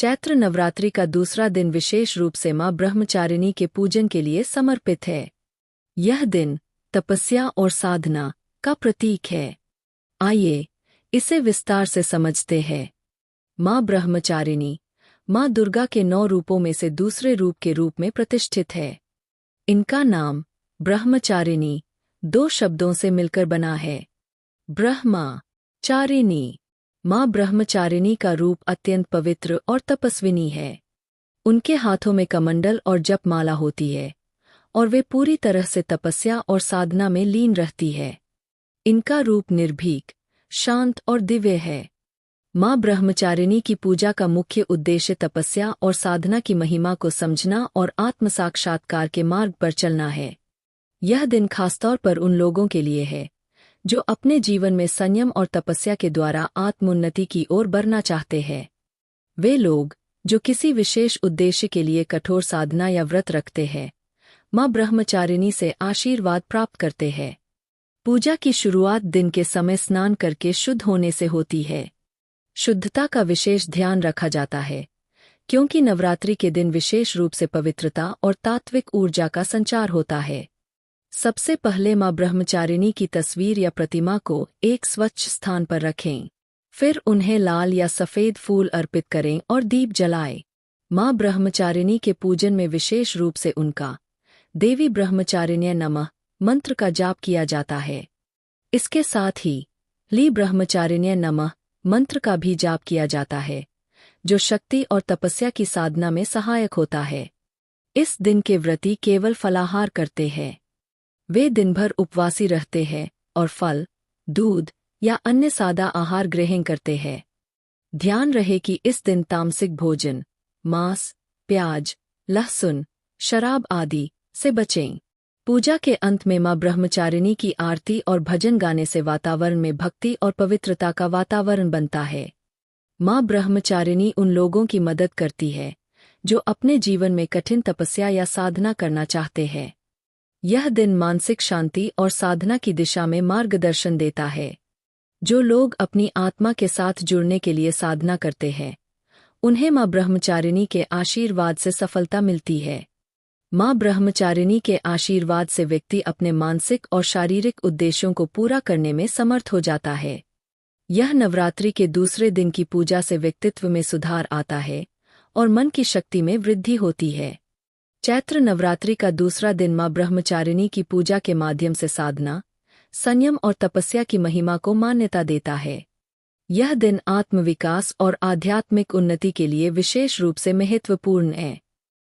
चैत्र नवरात्रि का दूसरा दिन विशेष रूप से मां ब्रह्मचारिणी के पूजन के लिए समर्पित है। यह दिन तपस्या और साधना का प्रतीक है। आइए इसे विस्तार से समझते हैं। मां ब्रह्मचारिणी मां दुर्गा के 9 रूपों में से दूसरे रूप के रूप में प्रतिष्ठित है। इनका नाम ब्रह्मचारिणी 2 शब्दों से मिलकर बना है। ब्रह्मा चारिणी। मां ब्रह्मचारिणी का रूप अत्यंत पवित्र और तपस्विनी है। उनके हाथों में कमंडल और जपमाला होती है और वे पूरी तरह से तपस्या और साधना में लीन रहती है। इनका रूप निर्भीक, शांत और दिव्य है। मां ब्रह्मचारिणी की पूजा का मुख्य उद्देश्य तपस्या और साधना की महिमा को समझना और आत्म साक्षात्कार के मार्ग पर चलना है। यह दिन खासतौर पर उन लोगों के लिए है जो अपने जीवन में संयम और तपस्या के द्वारा आत्मोन्नति की ओर बढ़ना चाहते हैं। वे लोग जो किसी विशेष उद्देश्य के लिए कठोर साधना या व्रत रखते हैं, मां ब्रह्मचारिणी से आशीर्वाद प्राप्त करते हैं। पूजा की शुरुआत दिन के समय स्नान करके शुद्ध होने से होती है। शुद्धता का विशेष ध्यान रखा जाता है, क्योंकि नवरात्रि के दिन विशेष रूप से पवित्रता और तात्विक ऊर्जा का संचार होता है। सबसे पहले मां ब्रह्मचारिणी की तस्वीर या प्रतिमा को एक स्वच्छ स्थान पर रखें। फिर उन्हें लाल या सफ़ेद फूल अर्पित करें और दीप जलाएं। मां ब्रह्मचारिणी के पूजन में विशेष रूप से उनका देवी ब्रह्मचारिण्य नमः मंत्र का जाप किया जाता है। इसके साथ ही ली ब्रह्मचारिण्य नमः मंत्र का भी जाप किया जाता है, जो शक्ति और तपस्या की साधना में सहायक होता है। इस दिन के व्रती केवल फलाहार करते हैं। वे दिन भर उपवासी रहते हैं और फल, दूध या अन्य सादा आहार ग्रहण करते हैं। ध्यान रहे कि इस दिन तामसिक भोजन, मांस, प्याज, लहसुन, शराब आदि से बचें। पूजा के अंत में मां ब्रह्मचारिणी की आरती और भजन गाने से वातावरण में भक्ति और पवित्रता का वातावरण बनता है। मां ब्रह्मचारिणी उन लोगों की मदद करती है जो अपने जीवन में कठिन तपस्या या साधना करना चाहते हैं। यह दिन मानसिक शांति और साधना की दिशा में मार्गदर्शन देता है। जो लोग अपनी आत्मा के साथ जुड़ने के लिए साधना करते हैं, उन्हें मां ब्रह्मचारिणी के आशीर्वाद से सफलता मिलती है। मां ब्रह्मचारिणी के आशीर्वाद से व्यक्ति अपने मानसिक और शारीरिक उद्देश्यों को पूरा करने में समर्थ हो जाता है। यह नवरात्रि के दूसरे दिन की पूजा से व्यक्तित्व में सुधार आता है और मन की शक्ति में वृद्धि होती है। चैत्र नवरात्रि का दूसरा दिन मां ब्रह्मचारिणी की पूजा के माध्यम से साधना, संयम और तपस्या की महिमा को मान्यता देता है। यह दिन आत्मविकास और आध्यात्मिक उन्नति के लिए विशेष रूप से महत्वपूर्ण है।